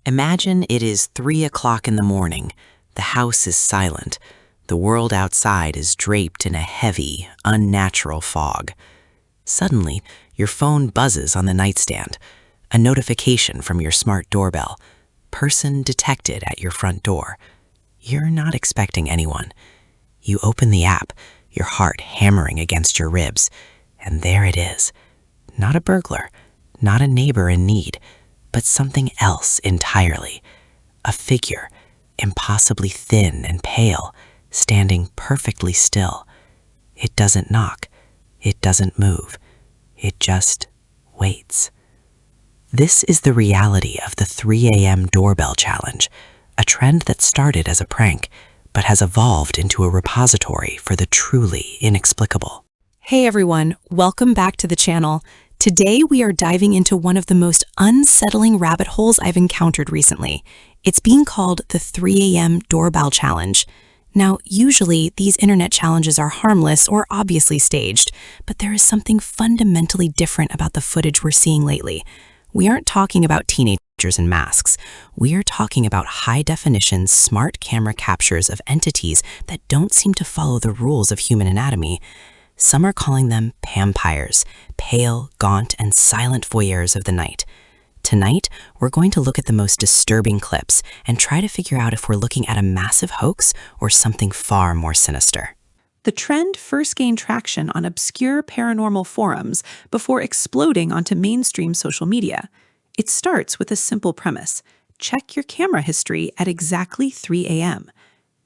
Imagine it is 3 o'clock in the morning. The house is silent. The world outside is draped in a heavy, unnatural fog. Suddenly, your phone buzzes on the nightstand. A notification from your smart doorbell. Person detected at your front door. You're not expecting anyone. You open the app, your heart hammering against your ribs, and there it is. Not a burglar, not a neighbor in need, but something else entirely. A figure, impossibly thin and pale, standing perfectly still. It doesn't knock. It doesn't move. It just waits. This is the reality of the 3 a.m. doorbell challenge, a trend that started as a prank, but has evolved into a repository for the truly inexplicable. Hey everyone, welcome back to the channel. Today we are diving into one of the most unsettling rabbit holes I've encountered recently. It's being called the 3 a.m. doorbell challenge. Now, usually these internet challenges are harmless or obviously staged, but there is something fundamentally different about the footage we're seeing lately. We aren't talking about teenagers in masks. We are talking about high-definition, smart camera captures of entities that don't seem to follow the rules of human anatomy. Some are calling them pampires, pale, gaunt, and silent voyeurs of the night. Tonight, we're going to look at the most disturbing clips and try to figure out if we're looking at a massive hoax or something far more sinister. The trend first gained traction on obscure paranormal forums before exploding onto mainstream social media. It starts with a simple premise: check your camera history at exactly 3 a.m.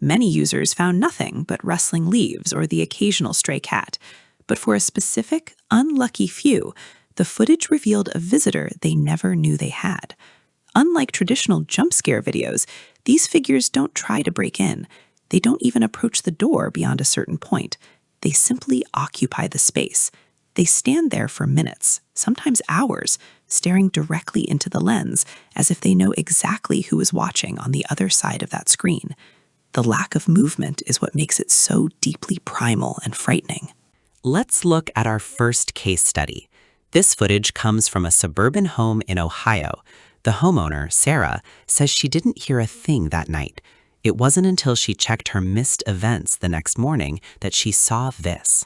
Many users found nothing but rustling leaves or the occasional stray cat. But for a specific, unlucky few, the footage revealed a visitor they never knew they had. Unlike traditional jump scare videos, these figures don't try to break in. They don't even approach the door beyond a certain point. They simply occupy the space. They stand there for minutes, sometimes hours, staring directly into the lens, as if they know exactly who is watching on the other side of that screen. The lack of movement is what makes it so deeply primal and frightening. Let's look at our first case study. This footage comes from a suburban home in Ohio. The homeowner, Sarah, says she didn't hear a thing that night. It wasn't until she checked her missed events the next morning that she saw this.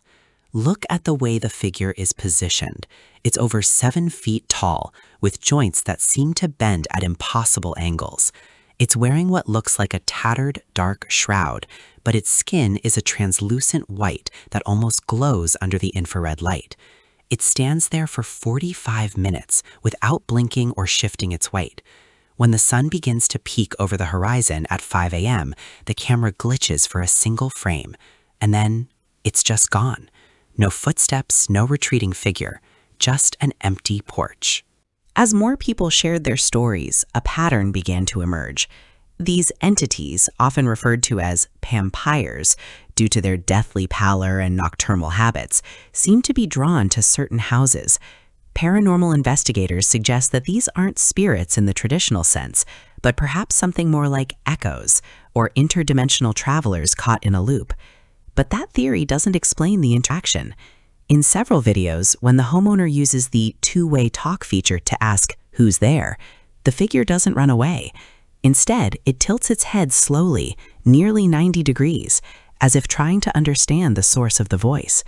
Look at the way the figure is positioned. It's over 7 feet tall, with joints that seem to bend at impossible angles. It's wearing what looks like a tattered, dark shroud, but its skin is a translucent white that almost glows under the infrared light. It stands there for 45 minutes without blinking or shifting its weight. When the sun begins to peek over the horizon at 5 a.m., the camera glitches for a single frame, and then it's just gone. No footsteps, no retreating figure, just an empty porch. As more people shared their stories, a pattern began to emerge. These entities, often referred to as pampires, due to their deathly pallor and nocturnal habits, seem to be drawn to certain houses. Paranormal investigators suggest that these aren't spirits in the traditional sense, but perhaps something more like echoes or interdimensional travelers caught in a loop. But that theory doesn't explain the interaction. In several videos, when the homeowner uses the two-way talk feature to ask who's there, the figure doesn't run away. Instead, it tilts its head slowly, nearly 90 degrees, as if trying to understand the source of the voice.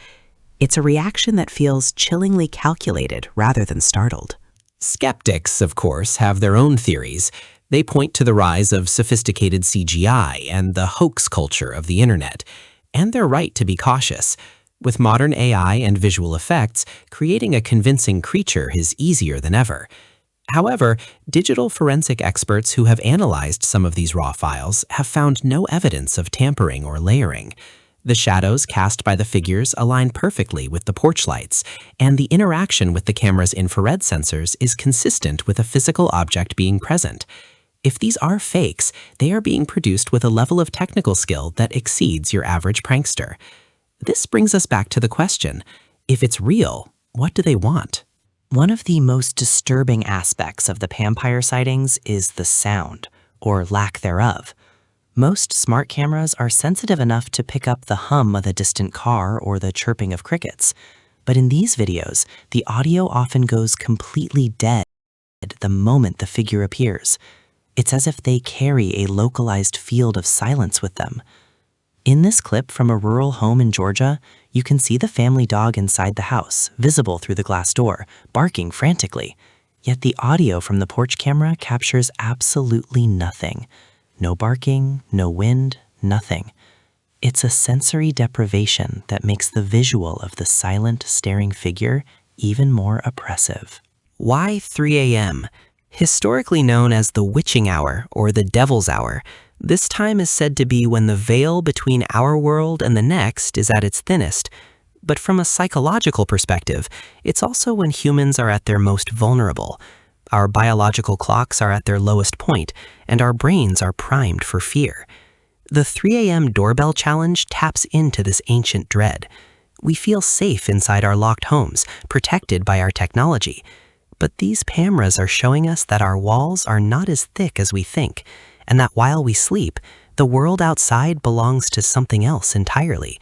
It's a reaction that feels chillingly calculated rather than startled. Skeptics, of course, have their own theories. They point to the rise of sophisticated CGI and the hoax culture of the internet. And they're right to be cautious. With modern AI and visual effects, creating a convincing creature is easier than ever. However, digital forensic experts who have analyzed some of these raw files have found no evidence of tampering or layering. The shadows cast by the figures align perfectly with the porch lights, and the interaction with the camera's infrared sensors is consistent with a physical object being present. If these are fakes, they are being produced with a level of technical skill that exceeds your average prankster. This brings us back to the question, if it's real, what do they want? One of the most disturbing aspects of the pampire sightings is the sound, or lack thereof. Most smart cameras are sensitive enough to pick up the hum of a distant car or the chirping of crickets. But in these videos, the audio often goes completely dead the moment the figure appears. It's as if they carry a localized field of silence with them. In this clip from a rural home in Georgia, you can see the family dog inside the house, visible through the glass door, barking frantically. Yet the audio from the porch camera captures absolutely nothing. No barking, no wind, nothing. It's a sensory deprivation that makes the visual of the silent, staring figure even more oppressive. Why 3 a.m.? Historically known as the witching hour or the devil's hour, this time is said to be when the veil between our world and the next is at its thinnest. But from a psychological perspective, it's also when humans are at their most vulnerable. Our biological clocks are at their lowest point, and our brains are primed for fear. The 3 a.m. doorbell challenge taps into this ancient dread. We feel safe inside our locked homes, protected by our technology. But these cameras are showing us that our walls are not as thick as we think, and that while we sleep, the world outside belongs to something else entirely.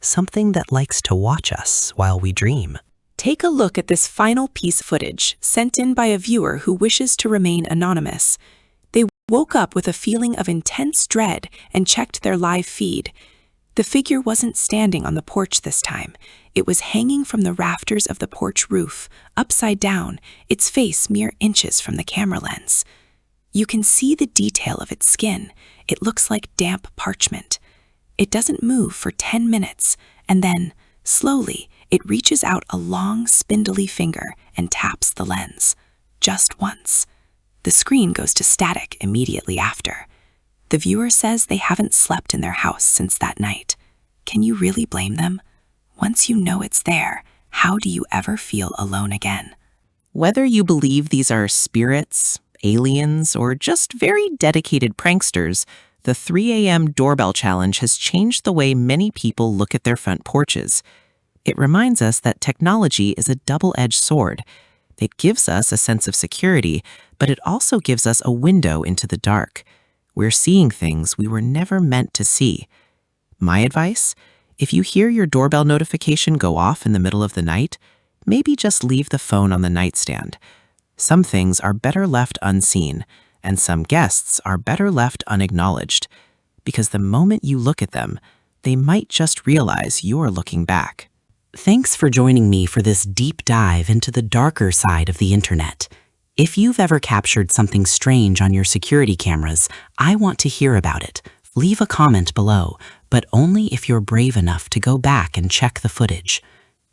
Something that likes to watch us while we dream. Take a look at this final piece of footage sent in by a viewer who wishes to remain anonymous. They woke up with a feeling of intense dread and checked their live feed. The figure wasn't standing on the porch this time. It was hanging from the rafters of the porch roof, upside down, its face mere inches from the camera lens. You can see the detail of its skin. It looks like damp parchment. It doesn't move for 10 minutes, and then, slowly, it reaches out a long, spindly finger and taps the lens. Just once. The screen goes to static immediately after. The viewer says they haven't slept in their house since that night. Can you really blame them? Once you know it's there, how do you ever feel alone again? Whether you believe these are spirits, aliens, or just very dedicated pranksters, the 3 a.m. doorbell challenge has changed the way many people look at their front porches. It reminds us that technology is a double-edged sword. It gives us a sense of security, but it also gives us a window into the dark. We're seeing things we were never meant to see. My advice? If you hear your doorbell notification go off in the middle of the night, maybe just leave the phone on the nightstand. Some things are better left unseen, and some guests are better left unacknowledged, because the moment you look at them, they might just realize you're looking back. Thanks for joining me for this deep dive into the darker side of the internet. If you've ever captured something strange on your security cameras, I want to hear about it. Leave a comment below, but only if you're brave enough to go back and check the footage.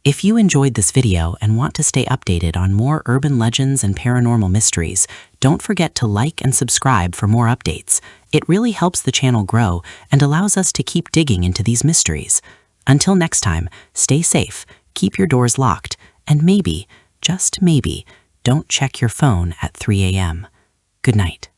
If you enjoyed this video and want to stay updated on more urban legends and paranormal mysteries, don't forget to like and subscribe for more updates. It really helps the channel grow and allows us to keep digging into these mysteries. Until next time, stay safe, keep your doors locked, and maybe, just maybe, don't check your phone at 3 a.m. Good night.